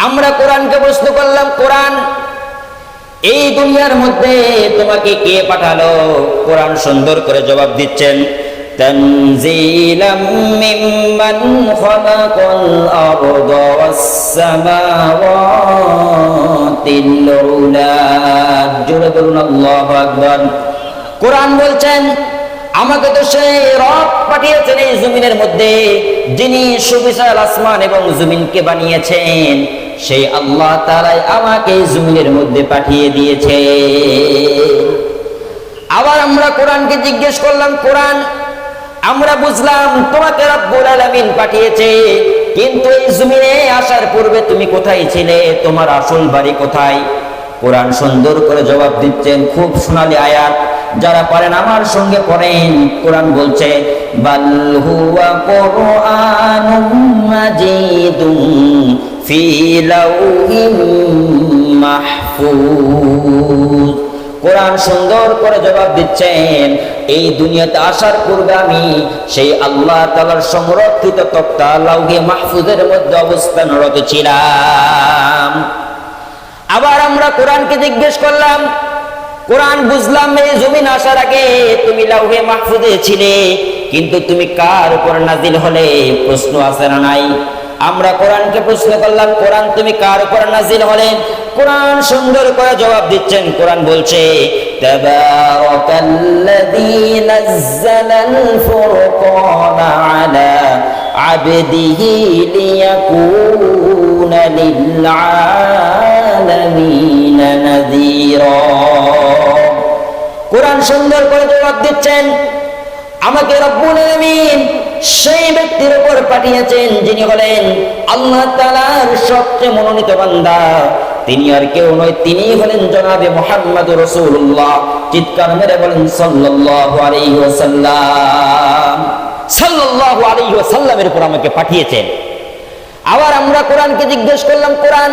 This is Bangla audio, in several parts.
আমরা কোরআনকে প্রশ্ন করলাম, কোরআন এই দুনিয়ার মধ্যে তোমাকে কে পাঠালো? কোরআন সুন্দর করে জবাব দিচ্ছেন, তানজিলাম মিম্মান খালাকাল আরদা ওয়াস সামাওয়াতিল উলা। জোরে বলুন আল্লাহু আকবার। কোরআন বলছেন, আমাকে তো সেই রব পাঠিয়েছেন এই জমিনের মধ্যে, যিনি সুবিশাল আসমান এবং জমিনকে বানিয়েছেন। সেই আল্লাহ তাআলাই আমাকে জমিনের মধ্যে পাঠিয়ে দিয়েছে। আবার আমরা কোরআনকে জিজ্ঞেস করলাম, কোরআন আমরা বুঝলাম তোমাকে রব্বুল আলামিন পাঠিয়েছে, কিন্তু এই জমিনে আসার পূর্বে তুমি কোথায় ছিলে? তোমার আসল বাড়ি কোথায়? কোরআন সুন্দর করে জবাব দিচ্ছেন, খুব সোনালী আয়াত, যারা পারেন আমার সঙ্গে পড়েন। কোরআন বলছে, বাল হুয়া কুরআনুম মাজিদুন ফি লাউহিম মাহফুজ। কোরআন সুন্দর করে জবাব দিচ্ছেন, এই দুনিয়াতে আসার পূর্বে আমি সেই আল্লাহ তাআলার সংরক্ষিত তক্তা লাউহে মাহফুজের মধ্যে অবস্থানরত ছিলাম। আবার আমরা কোরআনকে জিজ্ঞেস করলাম, কোরআন বুঝলাম এই জমিন আসার আগে তুমি লাউহে মাহফুজে ছিলে, কিন্তু তুমি কার উপর নাজিল হলে? প্রশ্ন আছে না নাই? আমরা কোরআনকে প্রশ্ন করলাম, কোরআন তুমি কার উপর নাজিল হলে? কোরআন সুন্দর করে জবাব দিচ্ছেন। কোরআন বলছে, তাবারাকাল্লাযী নাযালাল ফুরকানা আলা আবদিহি লিয়াকুনা লিল আলামিনা নাযীরা। কোরআন সুন্দর করে জবাব দিচ্ছেন, আমাকে রব্বুল আলামিন সেই ব্যক্তির উপর পাঠিয়েছেন যিনি হলেন আল্লাহ তাআলার সবচেয়ে মনোনীত বান্দা। তিনি আর কেউ নয়, তিনি হলেন জনাবে মুহাম্মদুর রাসূলুল্লাহ। চিৎকার মেরে বলেন সাল্লাল্লাহু আলাইহি ওয়াসাল্লাম। সাল্লাল্লাহু আলাইহি ওয়াসাল্লামের উপর আমাকে পাঠিয়েছেন। আবার আমরা কোরআনকে জিজ্ঞেস করলাম, কোরআন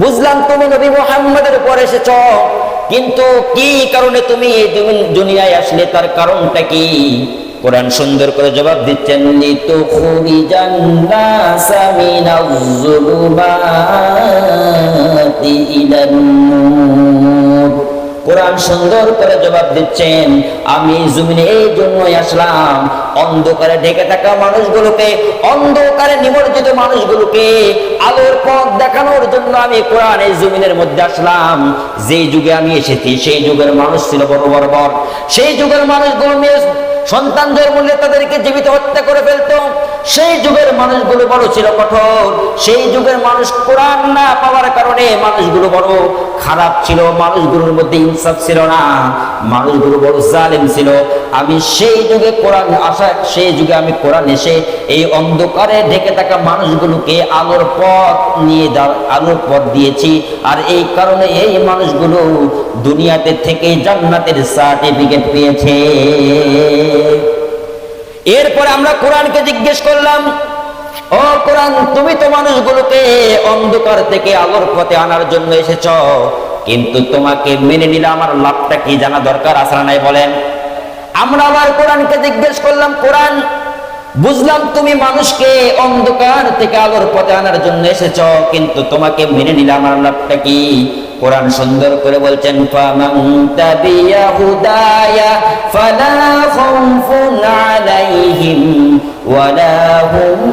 বুঝলাম তুমি নবী মুহাম্মদের উপর এসেছো, কিন্তু কি কারণে তুমি এই দুনিয়ায় আসলে? তার কারণটা কি? কোরআন সুন্দর করে জবাব দিচ্ছেন, লিতুখরিজান নাসা মিনাজ যুলুমাতি ইলান নূর। কোরআন সুন্দর করে জবাব দিচ্ছেন, আমি জমিনে এই জন্যই আসলাম, অন্ধকারে ঢেকে থাকা মানুষগুলোকে, অন্ধকারে নিমজ্জিত মানুষগুলোকে আলোর পথ দেখানোর জন্য আমি কোরআন এই জমিনের মধ্যে আসলাম। যে যুগে আমি এসেছি সেই যুগের মানুষ ছিল বড় বর্বর। সেই যুগের মানুষগুলো সন্তান জন্ম নিলে তাদেরকে জীবিত হত্যা করে ফেলতো। সেই যুগের মানুষগুলো বড় ছিল কঠোর। সেই যুগের মানুষ কোরআন না পাওয়ার কারণে মানুষগুলো বড় খারাপ ছিল, মানুষগুলোর মধ্যে ইনসাফ ছিল না, মানুষগুলো বড় জালেম ছিল। আমি সেই যুগে কোরআন আসা, সেই যুগে আমি কোরআন এসে এই অন্ধকারে ঢেকে থাকা মানুষগুলোকে আলোর পথ নিয়ে আলোর পথ দিয়েছি। আর এই কারণে এই মানুষগুলো দুনিয়াতে থেকে জান্নাতের সার্টিফিকেট পেয়েছে। এরপরে আমরা কোরআনকে জিজ্ঞেস করলাম, ও কোরআন তুমি তো মানুষগুলোকে অন্ধকার থেকে আলোর পথে আনার জন্য এসেছ, কিন্তু তোমাকে মেনে নিলে আমার লাভটা কি জানা দরকার আছে না নাই বলেন? আমরা আবার কোরআনকে জিজ্ঞেস করলাম, কোরআন বুঝলাম তুমি মানুষকে অন্ধকার থেকে আলোর পথে আনার জন্য এসেছ, কিন্তু তোমাকে মেনে নিলে আমার লাভটা কি? কোরআন সুন্দর করে বলছেন, ফামান তাবিয়া হুদায়া ফালা খাউফুন আলাইহিম ওয়ালা হুম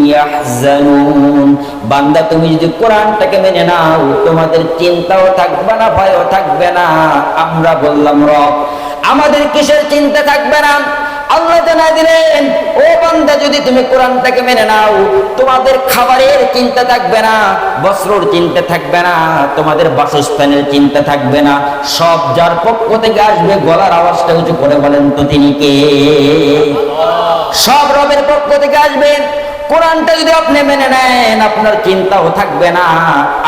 ইয়াহজানুন। বান্দা তুমি যদি কোরআনটাকে মেনে নাও, তোমাদের চিন্তাও থাকবে না, ভয়ও থাকবে না। আমরা বললাম, রব আমাদের কিসের চিন্তা থাকবে না? আল্লাহ জানাই দিলেন, ও বান্দা যদি তুমি কোরআনটাকে মেনে নাও, তোমাদের খাবারের চিন্তা থাকবে না, বস্ত্রের চিন্তা থাকবে না, তোমাদের বাসস্থানের চিন্তা থাকবে না। সব যার পক্ষ থেকে আসবে, গলার আওয়াজটা উঁচু করে বলেন তো তিনি কে? সব রবের পক্ষ থেকে আসবে। কোরআনটা যদি আপনি মেনে নেন, আপনার চিন্তাও থাকবে না।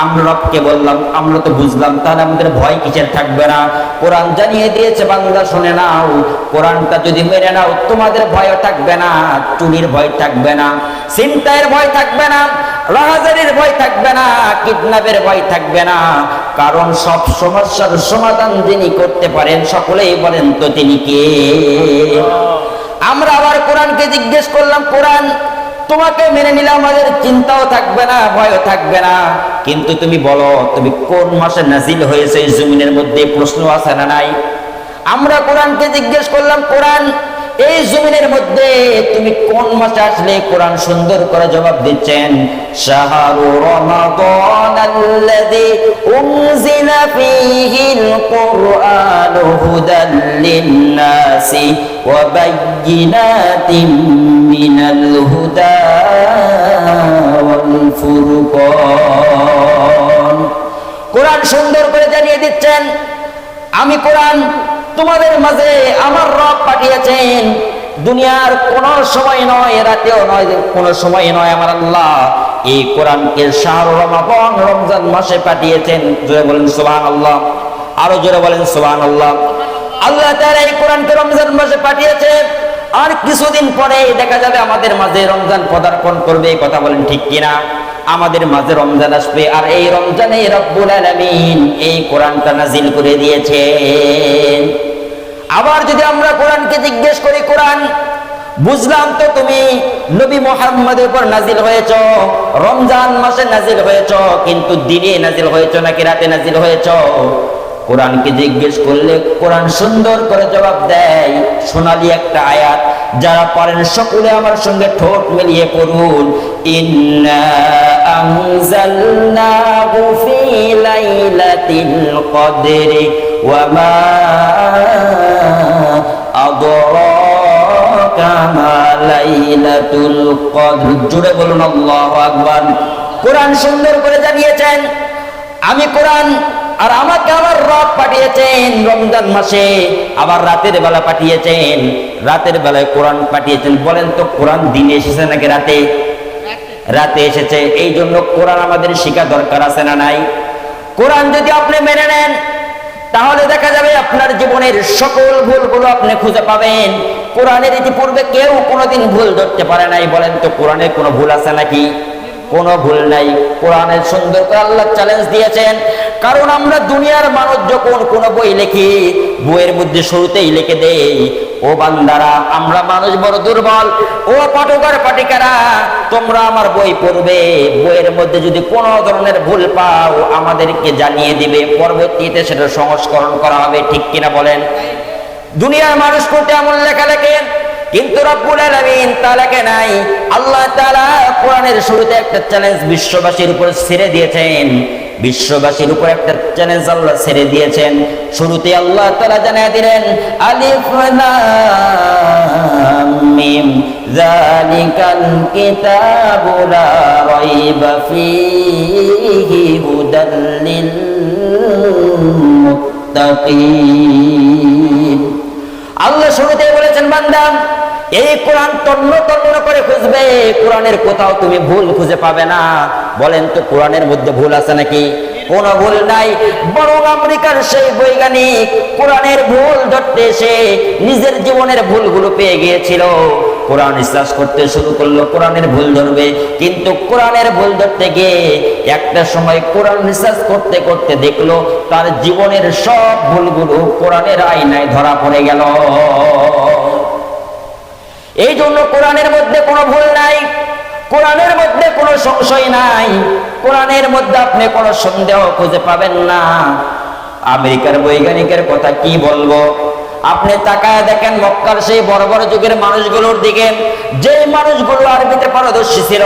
আমরা রবকে বললাম, আমরা তো বুঝলাম, তাহলে আমাদের ভয় কিসের থাকবে না? কোরআন জানিয়ে দিয়েছে, বান্দা শুনে নাও, কোরআনটা যদি মেনে নাও, তোমাদের ভয়ও থাকবে না, চুরির ভয় থাকবে না, ছিনতাইয়ের ভয় থাকবে না, রাহাজানির ভয় থাকবে না, কিডন্যাপের ভয় থাকবে না। কারণ সব সমস্যার সমাধান যিনি করতে পারেন, সকলেই বলেন তো তিনি কে? আমরা আবার কোরআনকে জিজ্ঞেস করলাম, কোরআন তোমাকে মেনে নিলে আমাদের চিন্তাও থাকবে না, ভয়ও থাকবে না। কিন্তু তুমি বলো, তুমি কোন মাসে নাজিল হয়েছে এই জমিনের মধ্যে? প্রশ্ন আছে না নাই? আমরা কোরআনকে জিজ্ঞেস করলাম, কোরআন এই জমিনের মধ্যে তুমি কোন মাসে আসলে? কোরআন সুন্দর করে জবাব দিচ্ছেন, শাহরু রমাদানাল্লাযী উনজিলা ফীহিল কুরআনু হুদাল লিন-নাসি ওয়া বায়্যিনাতিন মিনাল হুদা ওয়াল ফুরকান। কোরআন সুন্দর করে জানিয়ে দিচ্ছেন, আমি কোরআন তোমাদের মাঝে আমার রব পাঠিয়েছেন। দুনিয়ার কোন সময় নয়, রাতেও নয়, কোন সময় নয়, আমার আল্লাহ এই কোরআনকে শাহরু রমাদান, রমজান মাসে পাঠিয়েছেন। জোরে বলেন সুবহানাল্লাহ, আরো জোরে বলেন সুবহানাল্লাহ। আল্লাহ তাআলা এই কোরআনকে রমজান মাসে পাঠিয়েছে। আর কিছুদিন পরে দেখা যাবে আমাদের মাঝে রমজান পদার্পণ করবে। কথা বলেন ঠিক কিনা? আমাদের মাঝে রমজান আসবে, আর এই রমজানে রব্বুল আলামিন এই কোরআনটা নাজিল করে দিয়েছেন। আবার যদি আমরা কোরআনকে জিজ্ঞেস করি, কোরআন বুঝলাম তো তুমি নবী মুহাম্মদের উপর নাজিল হয়েছ, রমজান মাসে নাজিল হয়েছ, কিন্তু দিনে নাজিল হয়েছ নাকি রাতে নাজিল হয়েছ? কোরআনকে জিজ্ঞেস করলে কোরআন সুন্দর করে জবাব দেয়। সোনালী একটা আয়াত, যারা পারেন সকলে আমার সঙ্গে ঠোঁট মিলিয়ে পড়ুন, ইন্না আনজালনাহু ফি লাইলাতিল কদরি ওয়া মা আদরাকা মা লাইলাতুল কদর। জোরে বলুন আল্লাহু আকবার। কোরআন সুন্দর করে জানিয়েছেন, আমি কোরআন আর আমাকে আমার রব পাঠিয়েছেন রমজান মাসে, আবার রাতের বেলা পাঠিয়েছেন। রাতের বেলায় কোরআন পাঠিয়েছেন। বলেন তো কোরআন দিনে এসেছে নাকি রাতে? রাতে এসেছে। এই জন্য কোরআন আমাদের শিখা দরকার আছে না নাই? কোরআন যদি আপনি মেনে নেন, তাহলে দেখা যাবে আপনার জীবনের সকল ভুলগুলো আপনি খুঁজে পাবেন। কোরআনের ইতিপূর্বে কেউ কোনোদিন ভুল ধরতে পারে নাই। বলেন তো কোরআনের কোনো ভুল আছে নাকি? কোনো ভুল নাই। কোরআনের সুন্দর করে আল্লাহ চ্যালেঞ্জ দিয়েছেন। কারণ আমরা দুনিয়ার মানুষ যখন কোনো বই লিখি, বইয়ের মধ্যে শুরুতেই লিখে দেই, ও বান্দারা আমরা মানুষ বড় দুর্বল, ও পাঠকের পাঠিকারা তোমরা আমার বই পড়বে, বইয়ের মধ্যে যদি কোনো ধরনের ভুল পাও আমাদেরকে জানিয়ে দিবে, পরবর্তীতে সেটা সংস্করণ করা হবে। ঠিক কিনা বলেন? দুনিয়ার মানুষ করতে এমন লেখা লেখে, কিন্তু রব্বুল আলামিন তা লেখে নাই। আল্লাহ তাআলা কোরআনের শুরুতে একটা চ্যালেঞ্জ বিশ্ববাসীর উপর ছেড়ে দিয়েছেন। বিশ্ববাসীর উপর একটা চ্যালেঞ্জ আল্লাহ ছেড়ে দিয়েছেন। শুরুতে আল্লাহ তাআলা জানিয়ে দিলেন, আলিফ লাম মিম যালিকাল কিতাবু লা রাইবা ফীহি হুদাল লিল মুত্তাকিন। আল্লাহ শুরুতে বলেছেন, বান্দা এই কোরআন তন্ন তন্ন করে খুঁজবে, কোরআনের কোথাও তুমি ভুল খুঁজে পাবে না। বলেন তো কোরআনের মধ্যে ভুল আছে নাকি? কোনো ভুল নাই। বরং আমেরিকার সেই বৈজ্ঞানিক কোরআনের ভুল ধরতে এসে নিজের জীবনের ভুলগুলো পেয়ে গিয়েছিল। কোরআন রিসার্চ করতে শুরু করলো, কোরআনের ভুল ধরবে, কিন্তু কোরআনের ভুল ধরতে গিয়ে একটা সময় কোরআন রিসার্চ করতে করতে দেখলো তার জীবনের সব ভুলগুলো কোরআনের আয়নায় ধরা পড়ে গেল। এই জন্য কোরআনের মধ্যে কোনো ভুল নাই, কোরআনের মধ্যে কোনো সংশয় নাই, কোরআনের মধ্যে আপনি কোনো সন্দেহ খুঁজে পাবেন না। আমেরিকার বৈজ্ঞানিকের কথা কি বলবো, আপনি তাকায় দেখেন মক্কার সেই বড় বড় যুগের মানুষগুলোর দিকে, যে মানুষগুলো আরবিতে পারদর্শী ছিল।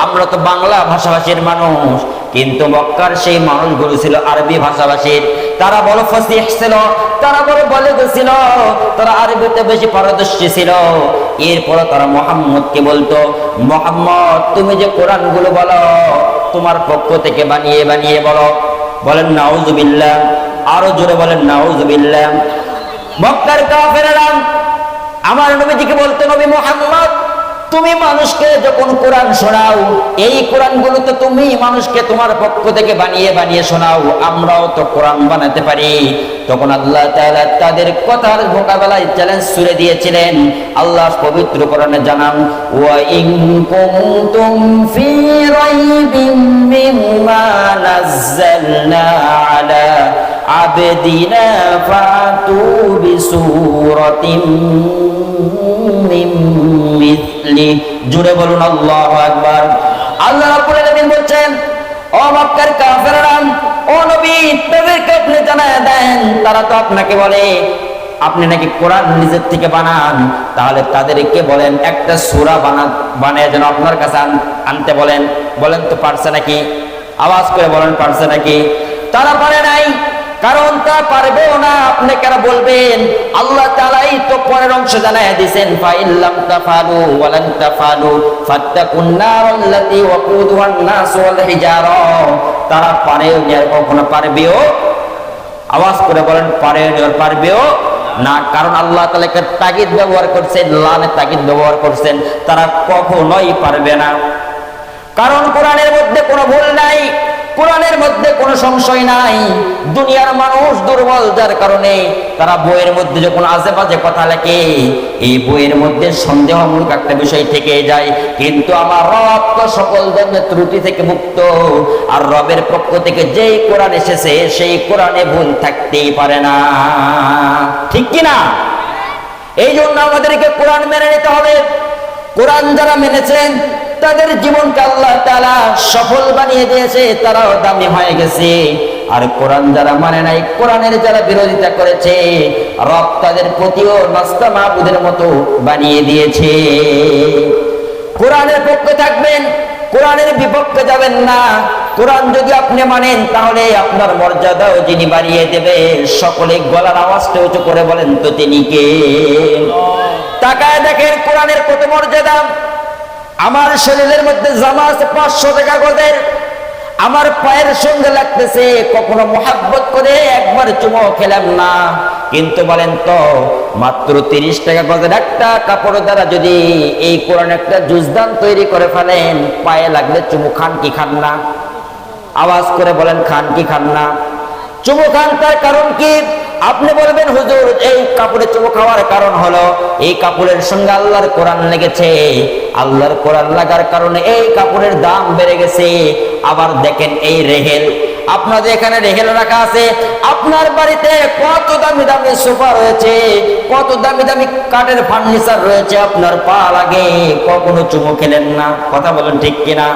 আমরা তো বাংলা ভাষাভাষীর মানুষ, কিন্তু মক্কার সেই মানুষগুলো ছিল আরবি ভাষাভাষীর। তারা বড় ফসিহ ছিল, তারা বড় বলিগ ছিল, তারা আরবিতে বেশি পারদর্শী ছিল। এরপর তারা মুহাম্মদকে বলতো, মুহাম্মদ তুমি যে কোরআনগুলো বলো তোমার পক্ষ থেকে বানিয়ে বানিয়ে বলো। বলেন নাউজুবিল্লাহ, আরো জোরে বলেন নাউজুবিল্লাহ। মক্কার কাফেররা আমার নবীজিকে বলতো, নবী মুহাম্মদ তুমি মানুষকে যখন কোরআন শোনাও, এই কোরআনগুলো তো তুমি মানুষকে তোমার পক্ষ থেকে বানিয়ে বানিয়ে শোনাও, আমরাও তো কোরআন বানাতে পারি। তখন আল্লাহ তাআলা তাদের কথার মোকাবেলায় চ্যালেঞ্জ ছুড়ে দিয়েছিলেন। আল্লাহ পবিত্র কোরআনে জানান, ওয়া ইন কুনতুম ফি রাইবিম মিম্মা নাযালনা আলা আবদিনা ফাতু বিসূরাতিম মিন মিসলি। জুড়ে বলুন আল্লাহু আকবার। আল্লাহ রাব্বুল আলামিন বলছেন, ও মক্কার কাফেররা, ও নবী, তাদেরকে আপনি জানায় দেন, তারা তো আপনাকে বলে আপনি নাকি কোরআন নিজের থেকে বানান, তাহলে তাদেরকে বলেন একটা সূরা বানিয়ে যেন আপনার কাছে আনতে বলেন। বলেন তো পারছে নাকি? আওয়াজ করে বলেন, পারছে নাকি? তারা পারে নাই, কারণ তা পারবেও না। আপনি কেন বলবেন? আল্লাহ তাআলাই তো পরের অংশ জানায় দিয়েছেন, ফাইল্লাম তাফালু ওয়ালান তাফালু ফাত্তাকুন নারাল্লাতী ওয়াকুদুহান নাস ওয়াল হিজারা। তারা পারেও না, কখনো পারবেও, আওয়াজ করে বলেন, পারেও না, পারবেও না। কারণ আল্লাহ তাআলা কে তাগিদ ব্যবহার করছেন, লানে তাগিদ ব্যবহার করছেন, তারা কখনোই পারবে না। কারণ কোরআনের মধ্যে কোনো ভুল নাই, কোরআনের মধ্যে কোনো সংশয় নাই। দুনিয়ার মানুষ দুর্বল, যার কারণে তারা বইয়ের মধ্যে যখন আজে বাজে কথা লেখে, এই বইয়ের মধ্যে সন্দেহমূলক একটা বিষয় থেকে যায়। কিন্তু আমার রব তো সকল ধরনের ত্রুটি থেকে মুক্ত, আর রবের পক্ষ থেকে যেই কোরআন এসেছে সেই কোরআনে ভুল থাকতেই পারে না, ঠিক কিনা? এই জন্য আমাদেরকে কোরআন মেনে নিতে হবে। কোরআন যারা মেনেছেন তাদের জীবনকে আল্লাহ তাআলা সফল বানিয়ে দিয়েছে, তারাও দামি হয়ে গেছে। আর কোরআন যারা মানে নাই, কোরআনের যারা বিরোধিতা করেছে, রব তাদের প্রতিও নাস্তা মাবুদের মতো বানিয়ে দিয়েছে। কোরআনের পক্ষে থাকবেন, কোরআনের বিপক্ষে যাবেন না। কোরআন যদি আপনি মানেন, তাহলে আপনার মর্যাদাও যিনি বাড়িয়ে দেবে। সকলে গলার আওয়াজটা উঁচু করে বলেন তো তিনি কে? তাকায় দেখেন কোরআনের কত মর্যাদা। আমার শরীরের মধ্যে জামা আছে 500 টাকা গজের, আমার পায়ের সঙ্গে লাগতেছে, কখনো মোহাব্বত করে একবার চুমো খেলাম না। কিন্তু বলেন তো, মাত্র 30 টাকা গজের একটা কাপড় দ্বারা যদি এই কোরআন একটা জুজদান তৈরি করে ফেলেন, পায়ে লাগলে চুমু খান কি খান না? আওয়াজ করে বলেন, খান কি খান না? চুমু খান, তার কারণ কি? আপনি বলবেন, হুজুর এই কাপড়ে চুমু খাওয়ার কারণ হলো এই কাপড়ের সঙ্গে আল্লাহর কোরআন লেগেছে, আল্লাহর কোরআন লাগার কারণে এই কাপড়ের দাম বেড়ে গেছে। আবার দেখেন এই রেহেল, আপনাদের এখানে রেহেল রাখা আছে, আপনার বাড়িতে কত দামি দামি সোফা রয়েছে, কত দামি দামি কাঠের ফার্নিচার রয়েছে, আপনার পা লাগে, কখনো চুমু খেলেন না। কথা বলেন ঠিক কিনা?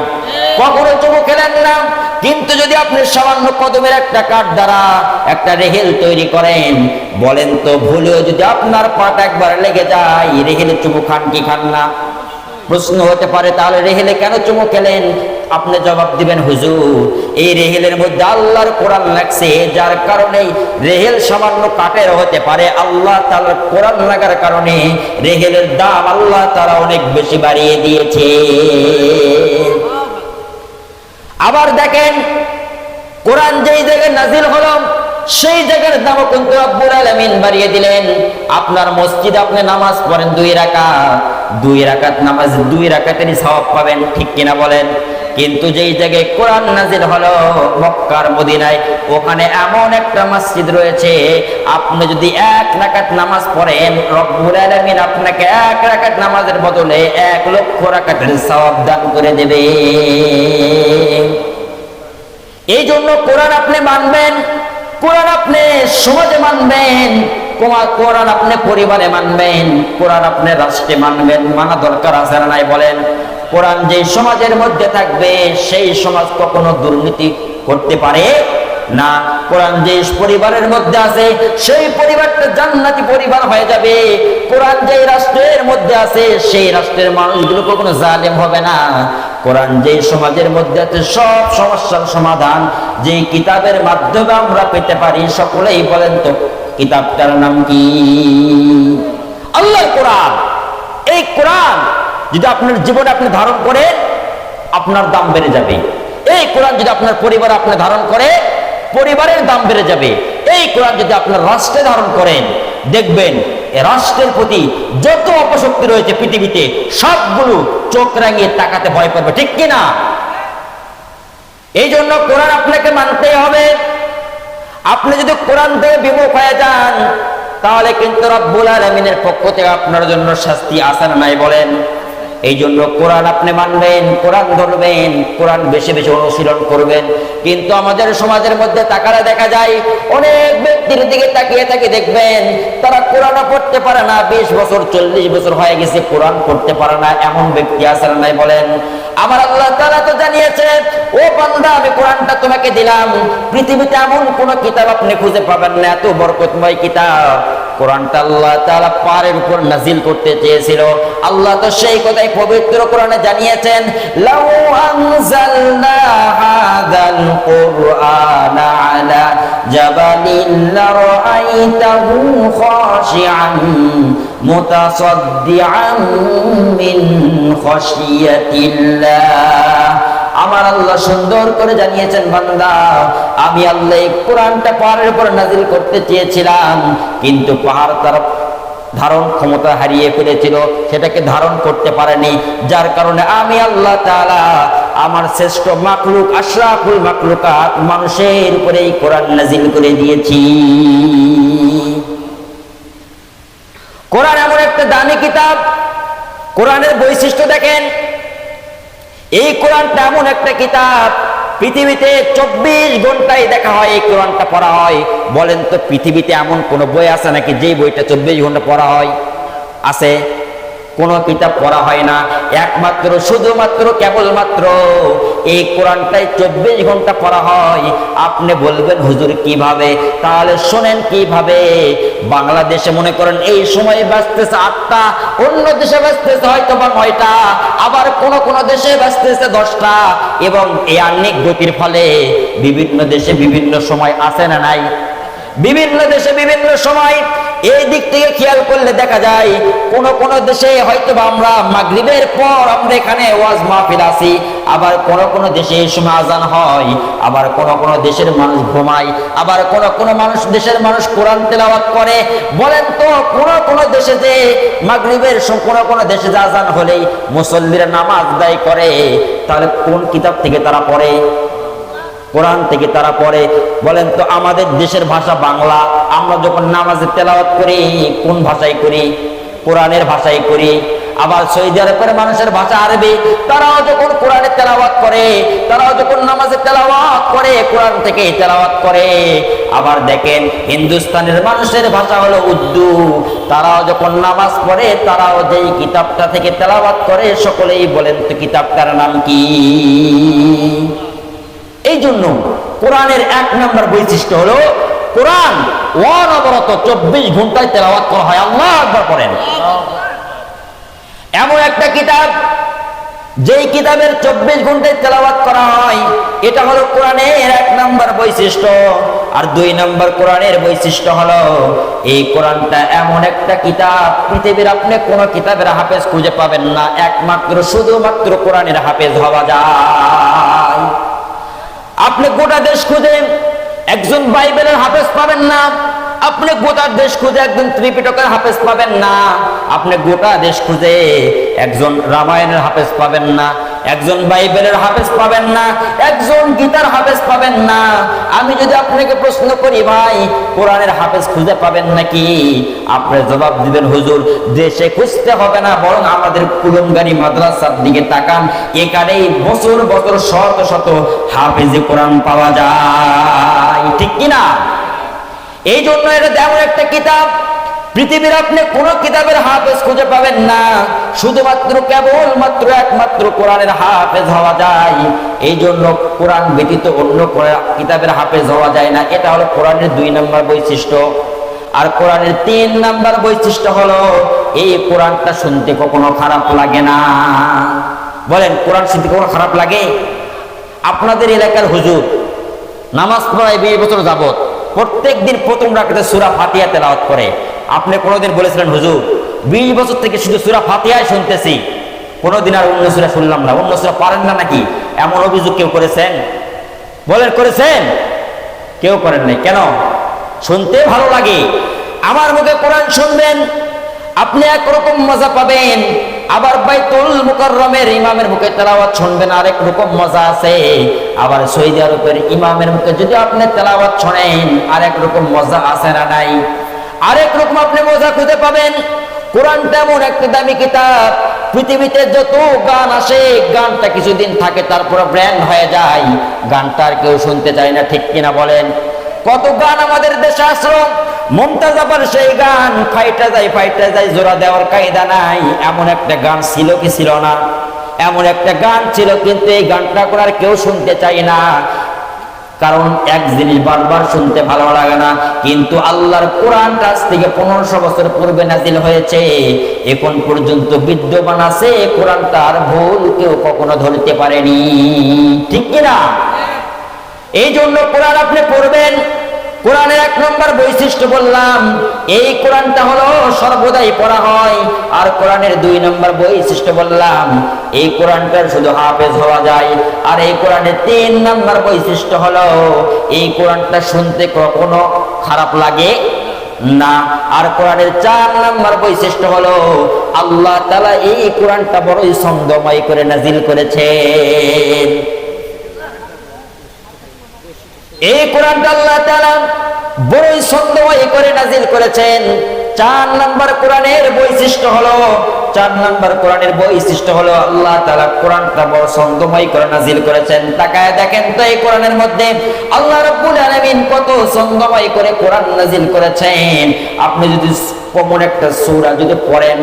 কখনো চুমু খেলেন না। কিন্তু যদি আপনি সামান্য কদমের একটা কাঠ দ্বারা একটা রেহেল তৈরি করেন, বলেন তো ভুলেও যদি আপনার পাটা একবার লেগে যায়, রেহেলে চুমু খান কি খান না? প্রশ্ন হতে পারে, তাহলে রেহেলে কেন চুমু খেলেন? আপনি জবাব দিবেন, হুজুর এই রেহেলের মধ্যে আল্লাহর কোরআন লাগছে, যার কারণে রেহেল সামান্য কাঠের হতে পারে, আল্লাহ তাআলার কোরআন লাগার কারণে রেহেলের দাম আল্লাহ তাআলা অনেক বেশি বাড়িয়ে দিয়েছে। আবার দেখেন কোরআন যেই জায়গায় নাজিল হলো, সেই জায়গার দামও কিন্তু রব্বুল আলামিন বাড়িয়ে দিলেন। আপনার মসজিদে আপনি নামাজ পড়েন 2 রাকাত, 2 রাকাত নামাজ 2 রাকাতেরই সওয়াব পাবেন, ঠিক কিনা বলেন? কিন্তু যেই জায়গায় কোরআন নাজিল হলো মক্কার মদিনায়, ওখানে এমন একটা মসজিদ রয়েছে, আপনি যদি 1 রাকাত নামাজ পড়েন, রব্বুল আলামিন আপনাকে 1 রাকাত নামাজের বদলে 1 লক্ষ রাকাতের সওয়াব দান করে দেবে। এই জন্য কোরআন আপনি মানবেন, কোরআন আপনি সমাজে মানবেন, কোরআন আপনি পরিবারে মানবেন, কোরআন আপনি রাষ্ট্রে মানবেন। মানা দরকার আছে না নাই বলেন? কোরআন যে সমাজের মধ্যে থাকবে, সেই সমাজ কখনো দুর্নীতি করতে পারে না। কোরআন যে পরিবারের মধ্যে আছে, সেই পরিবারটা জান্নাতি পরিবার হয়ে যাবে। কোরআন যে রাষ্ট্রের মধ্যে আছে, সেই রাষ্ট্রের মানুষগুলো কখনো জালেম হবে না। কোরআন যে সমাজের মধ্যে আছে, সব সমস্যার সমাধান যে কিতাবের মাধ্যমে আমরা পেতে পারি। সকলেই বলেন তো কিতাবটার নাম কি? আল্লাহর কোরআন। এই কোরআন যদি আপনার জীবনে আপনি ধারণ করে, আপনার দাম বেড়ে যাবে। এই কোরআন যদি আপনার পরিবার আপনি ধারণ করে, পরিবারের দাম বেড়ে যাবে। এই কোরআন যদি আপনার রাষ্ট্রে ধারণ করেন, দেখবেন রাষ্ট্রের প্রতি যত অপশক্তি রয়েছে পৃথিবীতে, সবগুলো চোখ রাঙিয়ে তাকাতে ভয় করবে, ঠিক কিনা? এই জন্য কোরআন আপনাকে মানতেই হবে। আপনি যদি কোরআন থেকে বিমুখ হয়ে যান, তাহলে কিন্তু রব্বুল আলামিনের পক্ষ থেকে আপনার জন্য শাস্তি আছে না নাই বলেন? এই জন্য কোরআন আপনি মানবেন, কোরআন ধরবেন, কোরআন বেশি বেশি অনুশীলন করবেন। কিন্তু আমাদের সমাজের মধ্যে তাকালে দেখা যায় অনেক ব্যক্তির দিকে তাকিয়ে দেখবেন তারা কোরআনও পড়তে পারে না, 20 বছর 40 বছর হয়ে গেছে কোরআন পড়তে পারে না, এমন ব্যক্তি আছে না নাই বলেন? আমার আল্লাহ তাআলা তো জানিয়েছে, ও বান্দা আমি কোরআনটা তোমাকে দিলাম, পৃথিবীতে এমন কোন কিতাব আপনি খুঁজে পাবেন না এত বরকতময় কিতাব। কোরআনটা আল্লাহ তাআলা পাহাড়ের উপর নাজিল করতে চেয়েছিল, আল্লাহ তো সেই কথাই পবিত্র কোরআনে জানিয়েছেন, লাউ আনজালনা হাযাল কুরআনা আলা জাবালিন লারাআইতাহু খাশিআন মুতাসাদ্দিআন মিন খাশিয়াতিল্লাহ। আমার আল্লাহ সুন্দর করে জানিয়েছেন, বান্দা আমি আল্লাহ এই কোরআনটা পাহাড়ের উপর নাজিল করতে চেয়েছিলাম, কিন্তু পাহাড় তার ধারণ ক্ষমতা হারিয়ে ফেলেছিল, সেটাকে ধারণ করতে পারেনি, যার কারণে আমি আল্লাহ তাআলা আমার শ্রেষ্ঠ মাখলুক আশরাফুল মাখলুকাত মানুষের উপরে এই কোরআন নাজিল করে দিয়েছি। কোরআন এমন একটা দামি কিতাব, কোরআনের বৈশিষ্ট্য দেখেন, এই কোরআনটা এমন একটা কিতাব পৃথিবীতে 24 ঘন্টায় দেখা হয় এই কোরআনটা পড়া হয়। বলেন তো পৃথিবীতে এমন কোন বই আছে নাকি যে বইটা 24 ঘন্টা পড়া হয়? আছে? কোনো কিতাব পড়া হয় না, একমাত্র শুধুমাত্র কেবলমাত্র এই কোরআনটাই 24 ঘন্টা পড়া হয়। আপনি বলবেন হুজুর কিভাবে? তাহলে শোনেন কিভাবে। বাংলাদেশে মনে করেন এই সময় বাজতেছে 8টা, অন্য দেশে বাজতেছে হয়তো বা 9টা, আবার কোন কোন দেশে বাজতেছে 10টা, এবং এই আহ্নিক গতির ফলে বিভিন্ন দেশে বিভিন্ন সময় আছে না নাই? বিভিন্ন দেশে বিভিন্ন সময়। এই দিক থেকে খেয়াল করলে দেখা যায় কোন কোন দেশে হয়তো আমরা মাগরিবের পর আমরা এখানে ওয়াজ মাহফিল আছি, আবার কোন কোন দেশে এই সময় আজান হয়, আবার কোন কোন দেশের মানুষ ঘুমায়, আবার কোন কোন দেশের মানুষ কোরআন তেলাওয়াত করে। বলেন তো কোন কোন দেশে যে মাগরিবের কোন কোন দেশে যে আজান হলেই মুসল্লিরা নামাজ আদায় করে, তাহলে কোন কিতাব থেকে তারা পড়ে? কোরআন থেকে তারা পড়ে। বলেন তো আমাদের দেশের ভাষা বাংলা, আমরা যখন নামাজে তেলাওয়াত করি কোন ভাষায় করি? কোরআনের ভাষায় করি। আবার সৌদি আরবের মানুষের ভাষা আরবি, তারাও যখন কোরআনে তেলাওয়াত করে, তারাও যখন নামাজে তেলাওয়াত করে কোরআন থেকে তেলাওয়াত করে। আবার দেখেন হিন্দুস্তানের মানুষের ভাষা হলো উর্দু, তারাও যখন নামাজ পড়ে তারাও যেই কিতাবটা থেকে তেলাওয়াত করে সকলেই বলেন তো কিতাবটার নাম কি? এই জন্য কোরআনের 1 নম্বর বৈশিষ্ট্য হলো কোরআন অনবরত 24 ঘন্টায় তেলাওয়াত করা হয়। আল্লাহু আকবার পড়েন। এমন একটা কিতাব যেই কিতাবের 24 ঘন্টায় তেলাওয়াত করা হয়, এটা হলো কোরআনের 1 নম্বর বৈশিষ্ট্য। আর 2 নম্বর কোরআনের বৈশিষ্ট্য হলো এই কোরআনটা এমন একটা কিতাব পৃথিবীর আপনি কোন কিতাবের হাফেজ খুঁজে পাবেন না, একমাত্র শুধুমাত্র কোরআনের হাফেজ হওয়া যায়। আপনি গোটা দেশ খুঁজে একজন বাইবেলের হাফেজ পাবেন না, আপনি গোটা দেশ খুঁজে একজন ত্রিপিটকের হাফেজ পাবেন না, আপনি গোটা দেশ খুঁজে একজন রামায়ণের হাফেজ পাবেন না, একজন বাইবেলের হাফেজ পাবেন না, একজন গীতার হাফেজ পাবেন না। আমি যদি আপনাকে প্রশ্ন করি ভাই কোরআনের হাফেজ খুঁজে পাবেন নাকি, আপনি জবাব দিবেন হুজুর দেশে খুঁজতে হবে না, বরং আমাদের কুলমগানি মাদ্রাসার দিকে তাকান, এখানেই বছর বছর শত শত হাফেজে কোরআন পাওয়া যায়, ঠিক কিনা? এই জন্য এটা এমন একটা কিতাব পৃথিবীর আপনি কোন কিতাবের হাফেজ খুঁজে পাবেন না, শুধুমাত্র কেবলমাত্র একমাত্র কোরআনের হাফেজ হওয়া যায়। এই জন্য কোরআন ব্যতীত অন্য কিতাবের হাফেজ হওয়া যায় না। এটা হলো কোরআনের 2 নম্বর বৈশিষ্ট্য। আর কোরআনের 3 নম্বর বৈশিষ্ট্য হলো এই কোরআনটা শুনতে কখনো খারাপ লাগে না। বলেন কোরআন শুনতে কখনো খারাপ লাগে? আপনাদের এলাকার হুজুর নামাজ পড়ায় 20 বছর যাবত প্রত্যেক দিন প্রথম রাকাতে সূরা ফাতিহা তেলাওয়াত করে। আপনি কোনোদিন বলেছিলেন হুজুর 20 বছর থেকে শুধু সূরা ফাতিহাই শুনতেছি, কোনোদিন আর অন্য সূরা শুনলাম না, অন্য সূরা পারেন না নাকি? এমন অভিযোগ কেউ করেছেন? বলেন করেছেন? কেউ করেন নাই। কেন? শুনতে ভালো লাগে। আমার মুখে কোরআন শুনবেন আপনি একরকম মজা পাবেন, আবার বাইতুল মুকাররমের ইমামের মুখে তেলাওয়াত শুনবেন আরেক রকম মজা আছে, আবার সৌদি আরবের ইমামের মুখে যদি আপনি তেলাওয়াত শুনেন আরেক রকম মজা আছে না নাই? আরেক রকম আপনি মজা খুঁজে পাবেন কোরআনটা এমন একটা দামি কিতাব, পৃথিবীতে যত গান আসে গানটা কিছুদিন থাকে তারপর ব্র্যান্ড হয়ে যায়, গানটা আর কেউ শুনতে চায় না, ঠিক কিনা বলেন? কত গান আমাদের দেশে আসলো, মুমতাজ আবার সেই গান ফাইটা যায়, জোড়া দেওয়ার কায়দা নাই, এমন একটা গান ছিল কি ছিল না? এমন একটা গান ছিল, কিন্তু এই গানটা করে আর কেউ শুনতে চায় না, কারণ এক জিনিস বারবার শুনতে ভালো লাগে না। কিন্তু আল্লাহর কোরআনটা আজ থেকে 1500 বছর পূর্বে নাজিল হয়েছে, এখন পর্যন্ত বিদ্যমান আছে, কোরআনটার ভুল কেউ কখনো ধরতে পারেনি, ঠিক কিনা? এই জন্য কোরআন আপনি পড়বেন। কোরআনের 1 নম্বর বৈশিষ্ট্য বললাম, এই কোরআনটা হলো সর্বদাই পড়া হয়। আর কোরআনের 2 নম্বর বৈশিষ্ট্য বললাম, এই কোরআনটার শুধু হাফেজ হওয়া যায়। আর এই কোরআনের 3 নম্বর বৈশিষ্ট্য হলো, এই কোরআনটা শুনতে কখনো খারাপ লাগে না। আর কোরআনের 4 নম্বর বৈশিষ্ট্য হলো, আল্লাহ তাআলা এই কোরআনটা বড়ই ছন্দময় করে নাজিল করেছেন। এই কোরআনটা আল্লাহ তাআলা বড়ই ছন্দময় করে নাজিল করেছেন। 4 নম্বর কোরআনের বৈশিষ্ট্য হলো, 4 নম্বর কোরআনের বৈশিষ্ট্য হলো আল্লাহ তাআলা কোরআনটা বড় ছন্দময় করে নাজিল করেছেন। তাকায় দেখেন তো এই কোরআনের মধ্যে আল্লাহ রাব্বুল আলামিন কত ছন্দময় করে কোরআন নাজিল করেছেন। আপনি যদি কোন একটা সূরা যদি পড়েন,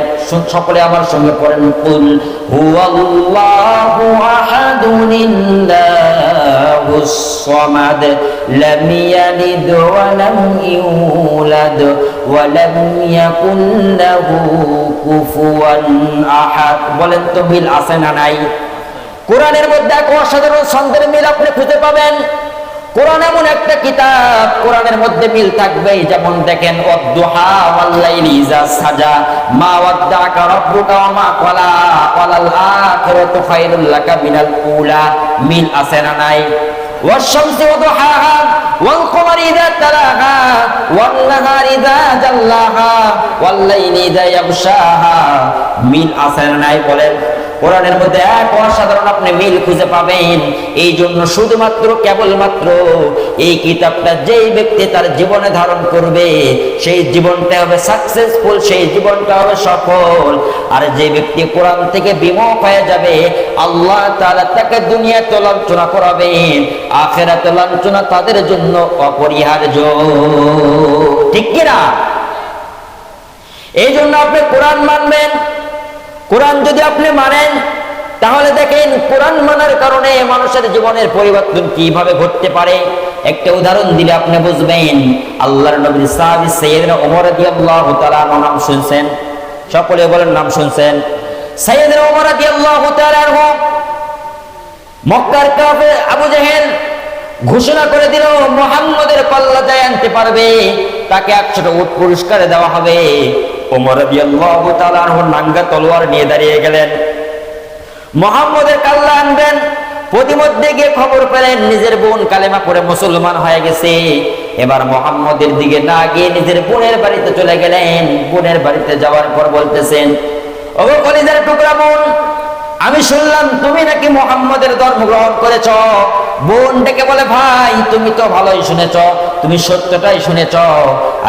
সকলে আমার সঙ্গে পড়েন, কুল হুয়াল্লাহু আহাদুল্লাহুস সামাদ লাম ইয়ালিদ ওয়া লাম ইউলাদ ওয়া লাম ইয়াকুল লাহু কুফুয়ান আহাদ। বলেন তো মিল আছে না নাই? কোরআনের মধ্যে এক অসাধারণ ছন্দের মিল আপনি খুঁজে পাবেন। কোরআন এমন একটা কিতাব, কোরআনের মধ্যে মিল থাকবেই। যেমন দেখেন, ওয়াদ-দুহা ওয়াল-লাইলি ইযা সাজা মা ওয়াদ্দাকা রাব্বুকা ওয়া মা ক্বালা ওয়ালাল আখিরাতু খায়রুল লাকা মিনাল উলা। মিল আছে না নাই? ওয়াশ-শামসি ওয়া-দুহাহা ওয়াল-কমারি ইযা তালাহা ওয়ান-নাহারি ইযা জাল্লাহা ওয়াল-লাইলি ইযা ইয়াগশাহা। মিল আছে না নাই বলেন? কোরআনের মধ্যে এক অসাধারণ আপনি মিল খুঁজে পাবেন। এই জন্য শুধুমাত্র কেবলমাত্র এই কিতাবটা যেই ব্যক্তি তার জীবনে ধারণ করবে, সেই জীবনটা হবে সাকসেসফুল, সেই জীবনটা হবে সফল। আর যে ব্যক্তি কোরআন থেকে বিমুখ হয়ে যাবে, আল্লাহ তাআলা তাকে দুনিয়াতে লাঞ্ছনা করাবেন, আখিরাতে লাঞ্ছনা তাদের জন্য অপরিহার্য, ঠিক কিনা? এই জন্য আপনি কোরআন মানবেন। কোরআন যদি আপনি মানেন, তাহলে দেখেন কোরআন মানার কারণে মানুষের জীবনের পরিবর্তন কিভাবে ঘটতে পারে। একটা উদাহরণ দিলে আপনি বুঝবেন। আল্লাহর নবী সাহাবী সাইয়েদনা ওমর রাদিয়াল্লাহু তাআলা নাম শুনছেন? সকলে বলেন, নাম শুনছেন? সাইয়েদনা ওমর রাদিয়াল্লাহু তাআলা মক্কার কাফের আবু জাহেল ঘোষণা করে দিল, মুহাম্মদের পাল্লা যায় আনতে পারবে তাকে 100টা উট পুরস্কার দেওয়া হবে। ওমর রাদিয়াল্লাহু তাআলা নাঙ্গা তলোয়ার নিয়ে দাঁড়িয়ে গেলেন, মুহাম্মদের কাল্লা আনবেন। প্রতিমধ্যে গিয়ে খবর পেলেন নিজের বোন কালেমা পড়ে মুসলমান হয়ে গেছে। এবার মুহাম্মদের দিকে না গিয়ে নিজের বোনের বাড়িতে চলে গেলেন। বোনের বাড়িতে যাওয়ার পর বলতেছেন, ওগো কলিজার টুকরা বোন, আমি শুনলাম তুমি নাকি মুহাম্মদের ধর্ম গ্রহণ করেছ। বোন ডেকে বলে, ভাই তুমি তো ভালোই শুনেছ, তুমি সত্যটাই শুনেছ,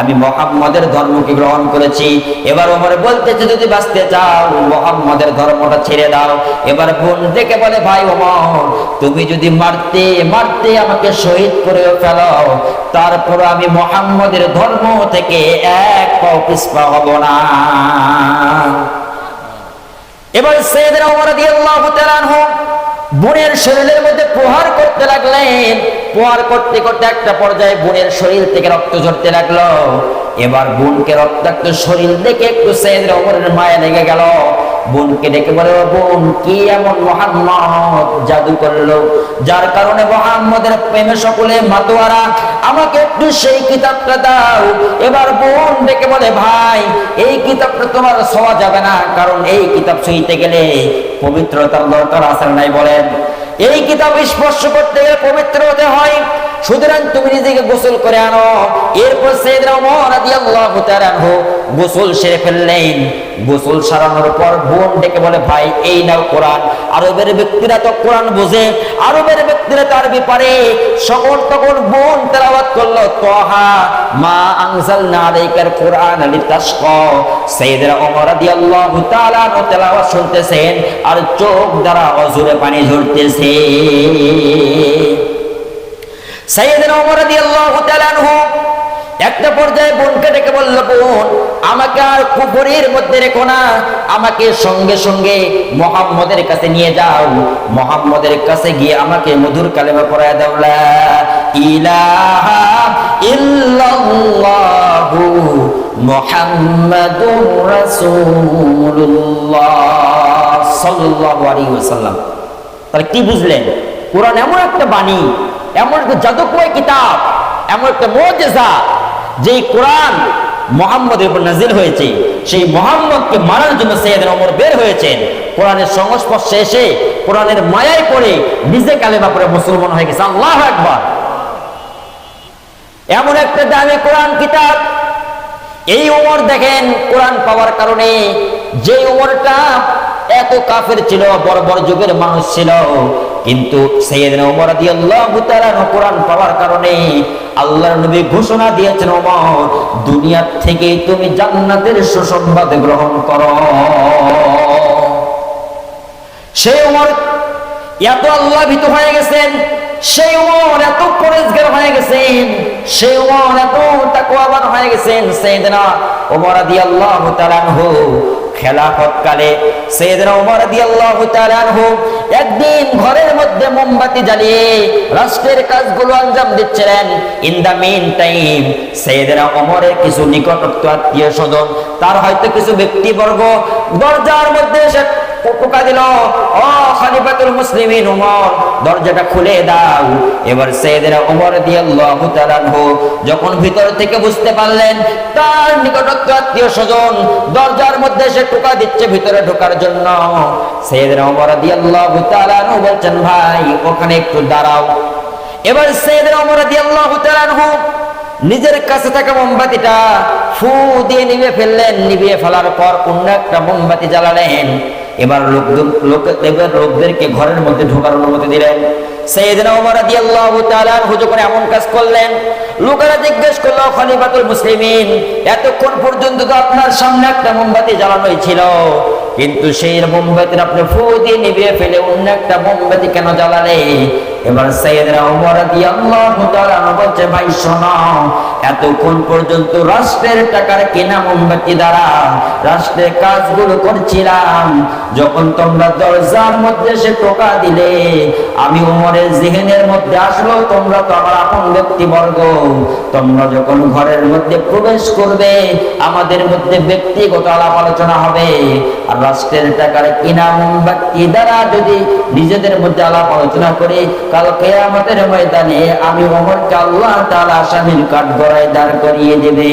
আমি মুহাম্মদের ধর্মকে গ্রহণ করেছি। এবার ওমর বলতেছে, যদি বাঁচতে চাও মুহাম্মদের ধর্মটা ছেড়ে দাও। এবার বোন ডেকে বলে, ভাই ওমর, তুমি যদি মারতে মারতে আমাকে শহীদ করে ফেলো, তারপর আমি মুহাম্মদের ধর্ম থেকে এক পাও পিছপা হব না। এবার সাইয়েদনা ওমর রাদিয়াল্লাহু তাআলা আনহু বোনের শরীরের মধ্যে প্রহার করতে লাগলেন। প্রহার করতে করতে একটা পর্যায়ে বোনের শরীর থেকে রক্ত ঝরতে লাগলো। এবার বোনকে রক্তাক্ত শরীর দেখে একটু সাইয়েদনা ওমরের মায়া লেগে গেল। বোনকে ডেকে বলে, বোন, কি এমন মুহাম্মদ জাদু করলো যার কারণে মুহাম্মদের প্রেমে সকলে মাতোয়ারা, আমাকে একটু সেই কিতাবটা দাও। এবার বোন ডেকে বলে, ভাই এই কিতাবটা তোমার ছোঁয়া যাবে না, কারণ এই কিতাব ছুঁইতে গেলে পবিত্রতার দরকার আছে নাই? বলেন, এই কিতাব স্পর্শ করতে গেলে পবিত্র হতে হয়। সুতরাং তুমি নিজেকে গোসল করে আনো। এরপর সাইয়েদনা ওমর রাদিয়াল্লাহু তাআলা আনহু গোসল সেরে ফেললেন। গোসল সারানোর পর বোন ডেকে বলে, ভাই এই নাও কোরআন। আরবের ব্যক্তিরা তো কোরআন বোঝে, আরবের ব্যক্তিরা তো আরবি পারে। তখন বোন তেলাওয়াত করলো, তাহা মা আনজালনা আলাইকাল কোরআন লিতাশকা। সাইয়েদনা ওমর রাদিয়াল্লাহু তাআলা তেলাওয়াত শুনতেছেন আর চোখ দ্বারা অঝরে পানি ঝরতেছে। সাইয়েদনা ওমর রাদিয়াল্লাহু তাআলা আনহু একটা পর্যায়ে বোনকে ডেকে বলল, বোন আমাকে আর কুফরির মধ্যে রেখো না, আমাকে সঙ্গে সঙ্গে মুহাম্মদের কাছে নিয়ে যাও। মুহাম্মদের কাছে গিয়ে আমাকে মধুর কালেমা পড়ায় দাও, লা ইলাহা ইল্লাল্লাহু মুহাম্মাদুর রাসূলুল্লাহ সাল্লাল্লাহু আলাইহি ওয়াসাল্লাম। তাহলে কি বুঝলেন? কোরআন এমন একটা বাণী, এমন একটা জাদুময় কিতাব, এমন একটা মুজিজা, যে কোরআন মুহাম্মদের উপর নাজিল হয়েছে। সেই মুহাম্মদকে মারার জন্য সাইয়েদনা ওমর বের হয়েছেন। কোরআনের সংস্পর্শে এসে কোরআনের মায়ায় পড়ে নিজে কালেমা পড়ে মুসলমান হয়ে গেছে। আল্লাহু আকবার। এমন একটা দামি কোরআন কিতাব। এই ওমর দেখেন কোরআন পাওয়ার কারণে, যে ওমরটা এত কাফের ছিল, বড় বড় যুগের মানুষ ছিল, কিন্তু সাইয়েদনা ওমর রাদিয়াল্লাহু তাআলা কোরআন পাওয়ার কারণে আল্লাহর নবী ঘোষণা দিয়েছেন, ওমর দুনিয়া থেকে তুমি জান্নাতের সুসংবাদ গ্রহণ করো। সেই ওমর এত আল্লাহ ভীত হয়ে গেছেন, সেই ওমর এত পরেজগার হয়ে গেছেন, সেই ওমর এত তাকওয়াবান হয়ে গেছেন। সাইয়েদনা ওমর রাদিয়াল্লাহু তাআলা আনহু খেলাফত কালে সাইয়েদনা ওমর রাদিয়াল্লাহু তাআলা আনহু একদিন ঘরের মধ্যে মোমবাতি জ্বালিয়ে রাষ্ট্রের কাজগুলো আঞ্জাম দিচ্ছিলেন। ইন দা মিন টাইম সাইয়েদনা ওমরের কিছু নিকটস্থ আত্মীয় স্বজন, তার হয়তো কিছু ব্যক্তিবর্গ দরজার মধ্যে এসে টোকা দিল, ও খলিফাতুল মুসলিমিন ওমর দরজাটা খুলে দাও। এবার সাইয়েদনা ওমর রাদিয়াল্লাহু তাআলা আনহু যখন ভিতর থেকে বুঝতে পারলেন তার নিকটস্থ আত্মীয় স্বজন দরজার মধ্যে এসে টোকা দিচ্ছে ভিতরে ঢোকার জন্য, সাইয়েদনা ওমর রাদিয়াল্লাহু তাআলা আনহু বলছেন, ভাই ওখানে একটু দাঁড়াও। এবার সাইয়েদনা ওমর রাদিয়াল্লাহু তাআলা আনহু নিজের কাছে থাকা মোমবাতিটা ফু দিয়ে নিভিয়ে ফেললেন। নিভিয়ে ফেলার পর অন্য একটা মোমবাতি জ্বালালেন। এবার লোকদেরকে ঘরের মধ্যে ঢোকার অনুমতি দিলেন। সাইয়েদনা ওমর রাদিয়াল্লাহু তাআলা আনহু যখন এমন কাজ করলেন, লোকেরা জিজ্ঞেস করলো, খলিফাতুল মুসলিমিন এতক্ষণ পর্যন্ত তো আপনার সামনে একটা মোমবাতি জ্বালানোই ছিল, কিন্তু সেই মোমবাতির আপনি ফু দিয়ে নিভিয়ে ফেলে অন্য একটা মোমবাতি কেন জ্বালালে? এবার সাইয়েদনা ওমর রাদিয়াল্লাহু তাআলা আনহু বলছে, ভাই শোনো, এতক্ষণ পর্যন্ত রাষ্ট্রের টাকার কেনা মোমবাতি দ্বারা রাষ্ট্রের কাজগুলো করছিলাম। যখন তোমরা দরজার মধ্যে সে টোকা দিলে, আমি ওমরের জিহনের মধ্যে আসলো তোমরা তো আমার আপন ব্যক্তিবর্গ, তোমরা যখন ঘরের মধ্যে প্রবেশ করবে আমাদের মধ্যে ব্যক্তিগত আলাপ আলোচনা হবে। আর রাষ্ট্রের টাকার কেনা মোমবাতি দ্বারা যদি নিজেদের মধ্যে আলাপ আলোচনা করে, কাল কিয়ামতের ময়দানে আমি ওমরকে আল্লাহ তাআলা আসামির কাঠগড়ায় দাঁড় করিয়ে দেবে।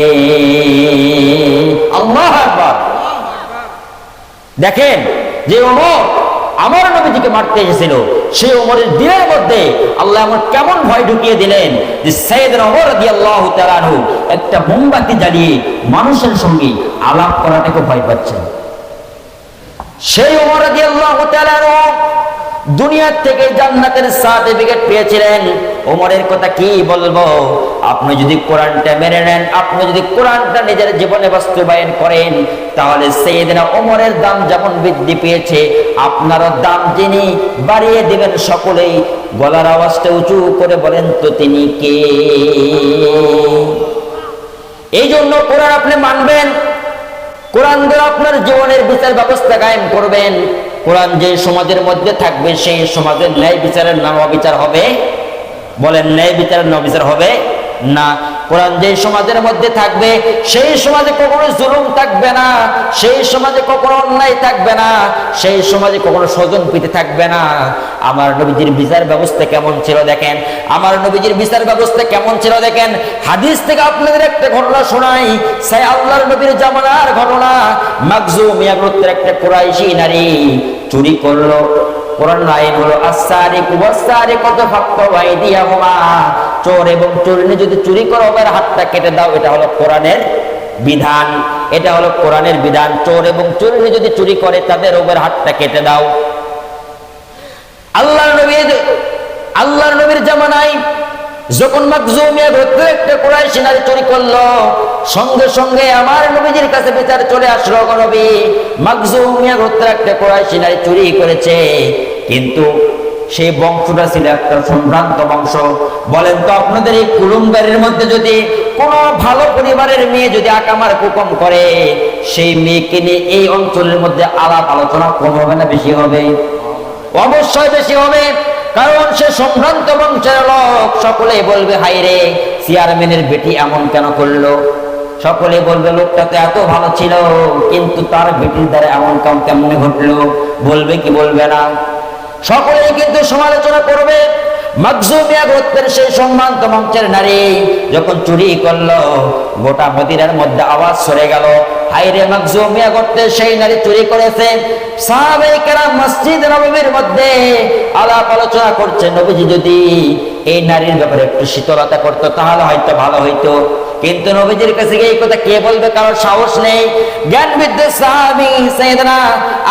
আল্লাহু আকবার। দেখেন যে ওমর আমার নবীজিকে মারতে এসেছিল, সেই ওমরের দিনের মধ্যে আল্লাহ আমার কেমন ভয় ঢুকিয়ে দিলেন যে সাইয়েদনা ওমর রাদিয়াল্লাহু তাআলা আনহু একটা মোমবাতি জ্বালিয়ে মানুষের সঙ্গে আলাপ করাটাকে ভয় পাচ্ছেন। সেই ওমর রাদিয়াল্লাহু তাআলা আনহু দুনিয়া থেকে জান্নাতের সার্টিফিকেট পেয়েছিলেন। ওমরের কথা কি বলবো? আপনি যদি কোরআনটা মেনে নেন, আপনি যদি কোরআনটা নিজের জীবনে বাস্তবায়ন করেন, তাহলে সাইয়েদনা ওমরের দাম যেমন বৃদ্ধি পেয়েছে, আপনারও দাম যিনি বাড়িয়ে দিবেন সকলেই। গলার আওয়াজটা উঁচু করে বলেন তো তিনি কে? এই জন্য কোরআন আপনি মানবেন, কোরআন দ্বারা আপনার জীবনের বিচার ব্যবস্থা কায়েম করবেন। কোরআন যে সমাজের মধ্যে থাকবে সেই সমাজের ন্যায় বিচারের নাম অবিচার হবে? বলেন, ন্যায় বিচারের নাম অবিচার হবে না। কোরআন যে সমাজের মধ্যে থাকবে সেই সমাজে কখনো জুলুম থাকবে না, সেই সমাজে কখনো অন্যায় থাকবে না, সেই সমাজে কখনো স্বজন প্রীতি থাকবে না। আমার নবীজির বিচার ব্যবস্থা কেমন ছিল দেখেন, আমার নবীজির বিচার ব্যবস্থা কেমন ছিল দেখেন। হাদিস থেকে আপনাদের একটা ঘটনা শোনাই, সেই আল্লাহর নবীর জামানার ঘটনা। মাখজুমিয়া গোত্রের একটা কুরাইশি নারী চুরি করলো। কোরআন আইন হলো আস-সারিকু ওয়াস-সারিকাতু ফাকতু আইদিয়াহুমা, চোর এবং চোরিনী যদি চুরি করো ওদের হাতটা কেটে দাও, এটা হলো কোরআনের বিধান, এটা হলো কোরআনের বিধান। চোর এবং চোরিনী যদি চুরি করে তাদের ওদের হাতটা কেটে দাও। আল্লাহর নবীর জামানায় যখন মাখজুমিয়া গোত্র একটা কুরাইশি নারী চুরি করলো, সঙ্গে সঙ্গে আমার নবীজির কাছে বিচার চলে আসলো, নবী মাখজুমিয়া গোত্র একটা কুরাইশি নারী চুরি করেছে, কিন্তু সেই বংশটা ছিল একটা সম্ভ্রান্ত বংশ। বলেন তো আপনাদের এই কুলুমবাড়ির মধ্যে যদি কোনো ভালো পরিবারের মেয়ে যদি আকামার কুকম করে, সেই মেয়েকে নিয়ে এই অঞ্চলের মধ্যে আলাপ আলোচনা কম হবে না বেশি হবে? অবশ্যই বেশি হবে, কারণ সে সম্ভ্রান্ত বংশের লোক। সকলেই বলবে হায় রে, চেয়ারম্যানের বেটি এমন কেন করলো? সকলে বলবে লোকটা তো এত ভালো ছিল, কিন্তু তার বেটির দ্বারা এমন কাম কেমনে ঘটলো? বলবে কি বলবে না? সকলেই কিন্তু সমালোচনা করবে। মাখজুমিয়া গোত্রের সেই সম্ভ্রান্ত বংশের নারী যখন চুরি করলো, গোটা মদিনার মধ্যে আওয়াজ সরে গেল, হায় রে মাখজুমিয়া গোত্রের সেই নারী চুরি করেছে। সাহাবায়ে কেরাম মসজিদ নববীর মধ্যে আলাপ আলোচনা করছে, নবীজি যদি এই নারীর ব্যাপারে একটু শীতলতা করতো তাহলে হয়তো ভালো হইতো, কিন্তু নবীজির কাছে এই কথা কে বলবে? কারোর সাহস নেই। জ্ঞানবৃদ্ধ সাহাবী সাইয়েদনা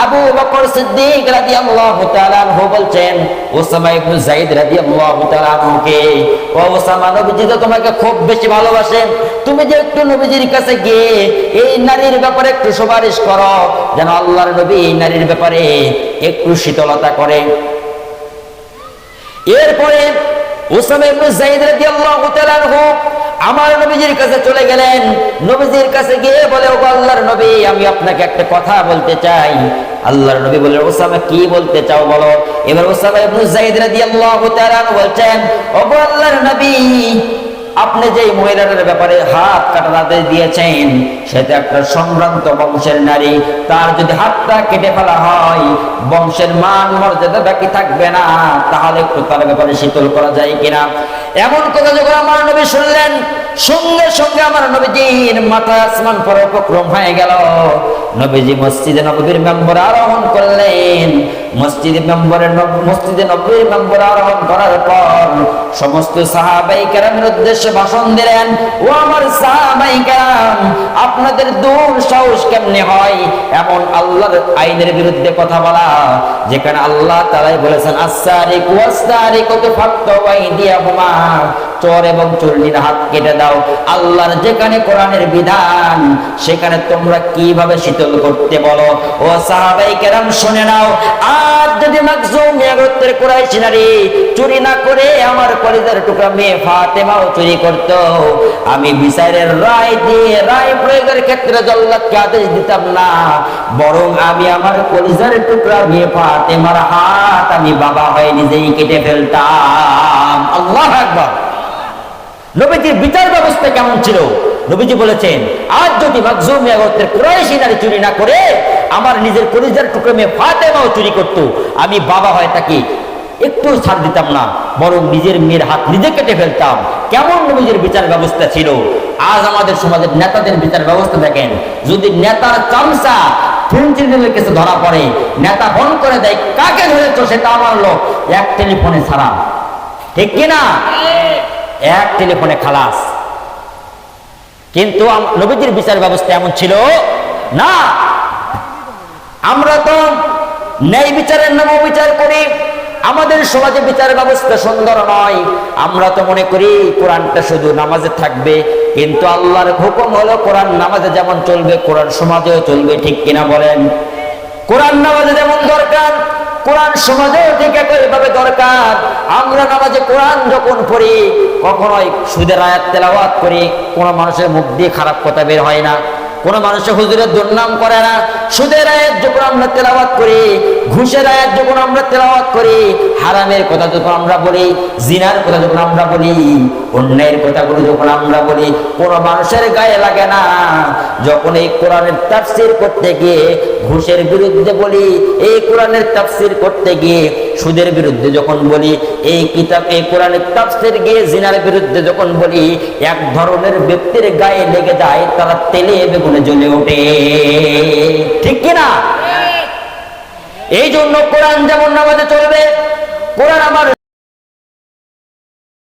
আবু বকর সিদ্দিক রাদিয়াল্লাহু তাআলা আনহু বলছেন ওসামা ইবনে যায়েদ রাদিয়াল্লাহু তাআলা আনহুকে, ও ওসামা, নবীজি তো তোমাকে খুব বেশি ভালোবাসেন, তুমি যে একটু নবীজির কাছে গিয়ে এই নারীর ব্যাপারে একটু সুপারিশ করো, যেন আল্লাহর নবী এই নারীর ব্যাপারে একটু শীতলতা করে। এরপরে ওসামা ইবনে যায়েদ রাদিয়াল্লাহু তাআলা আনহু আমার নবীজির কাছে চলে গেলেন। নবীজির কাছে গিয়ে বলে, ও আল্লাহর নবী, আমি আপনাকে একটা কথা বলতে চাই। আল্লাহর নবী বললেন, ওসামা কি বলতে চাও বলো। এবার ওসামা ইবনে যায়েদ রাদিয়াল্লাহু তাআলা বলছেন, ও আল্লাহর নবী, আপনি যে মহিলাটার ব্যাপারে হাত কাটাতে দিয়েছেন, সেটা একটা সম্ভ্রান্ত বংশের নারী, তার যদি হাতটা কেটে ফেলা হয় বংশের মান মর্যাদা বাকি থাকবে না, তাহলে একটু তার ব্যাপারে শীতল করা যায় কিনা? এমন কথা যখন আমার নবী শুনলেন, সঙ্গে সঙ্গে আমার নবীজির মাথা আসমান পরে উপক্রম হয়ে গেল। নবীজি মসজিদে নববীর মেম্বরে আরোহণ করলেন। মসজিদে নববীর মেম্বরে আরোহণ করার পর সমস্ত সাহাবায়ে কেরামের উদ্দেশ্যে ভাষণ দিলেন, ও আমার সাহাবায়ে কেরাম, আপনাদের দূর সাহস কেমনে হয় এমন আল্লাহর আইনের বিরুদ্ধে কথা বলা, যেখানে আল্লাহ তাআলাই বলেছেন আস-সারিকু ওয়াস-সারিকাতু ফাক্তু আইদিয়াহুমা, চোর এবং চোরনির হাত কেটে দাও। আল্লাহর যেখানে কোরআনের বিধান, সেখানে তোমরা কিভাবে শীতল করতে বলো? ও সাহাবায়ে কেরাম শুনে নাও, আর যদি মাখজুমিয়া গোত্রের কুরাইশি নারী চুরি না করে আমার কলিজার টুকরা মেয়ে ফাতেমাও চুরি করত, আমি বিচারের রায় দিয়ে রায় প্রয়োগের ক্ষেত্রে জল্লাদকে আদেশ দিতাম না, বরং আমি আমার কলিজার টুকরা মেয়ে ফাতেমার হাত আমি বাবা হয়ে নিজেই কেটে ফেলতাম। আল্লাহু আকবার। নবীজির বিচার ব্যবস্থা কেমন ছিল? নবীজি বলেছেন, আজ যদি মাখজুমিয়া গোত্রের কুরাইশি নারী চুরি না করে আমার নিজের কলিজার টুকরা মেয়ে ফাতেমাও চুরি করত, আমি বাবা হয় তাকে একটু ছাড় দিতাম না, বরং নিজের মেয়ের হাত নিজে কেটে ফেলতাম। কেমন নবীজির বিচার ব্যবস্থা ছিল! আজ আমাদের সমাজের নেতাদের বিচার ব্যবস্থা দেখেন, যদি নেতার চামচা প্রিন্সিপালের কাছে ধরা পড়ে, নেতা ফোন করে দেয়, কাকে ধরেছ সেটা আমার লোক, এক টেলিফোনে ছাড়া, ঠিক কিনা? এক টেলিফোনে খালাস। কিন্তু নবীজির বিচার ব্যবস্থা এমন ছিল না। আমরা তো ন্যায় বিচারের নামে বিচার করি, আমাদের সমাজে বিচার ব্যবস্থা সুন্দর নয়। আমরা তো মনে করি কোরআনটা শুধু নামাজে থাকবে, কিন্তু আল্লাহর হুকুম হলো কোরআন নামাজে যেমন চলবে কোরআন সমাজেও চলবে, ঠিক কিনা বলেন? কোরআন নামাজে যেমন দরকার, কোরআন সমাজেও ঠিক একইভাবে দরকার। আমরা নামাজে কোরআন যখন পড়ি, কখনোই সুদের আয়াত তেলাওয়াত করি, কোনো মানুষের মুখ দিয়ে খারাপ কথা বের হয় না, কোনো মানুষের হুজুরের দুর্নাম করে না। সুদের আয়াত যখন আমরা তেলাওয়াত করি, ঘুষের আয়াত যখন আমরা তেলাওয়াত করি, হারামের কথা যখন আমরা বলি, জিনার কথা যখন আমরা বলি, অন্যায়ের কথাগুলো যখন আমরা বলি, কোনো মানুষের গায়ে লাগে না। যখন এই কোরআনের তাফসীর করতে গিয়ে ঘুষের বিরুদ্ধে বলি, এই কোরআনের তাফসীর করতে গিয়ে সুদের বিরুদ্ধে যখন বলি, এই কোরআনের তাফসীর গিয়ে জিনার বিরুদ্ধে যখন বলি, এক ধরনের ব্যক্তির গায়ে লেগে যায়, তারা তেলে বেগুনে জ্বলে ওঠে, ঠিক কিনা? এই জন্য কোরআন যেমন নামাজে চলে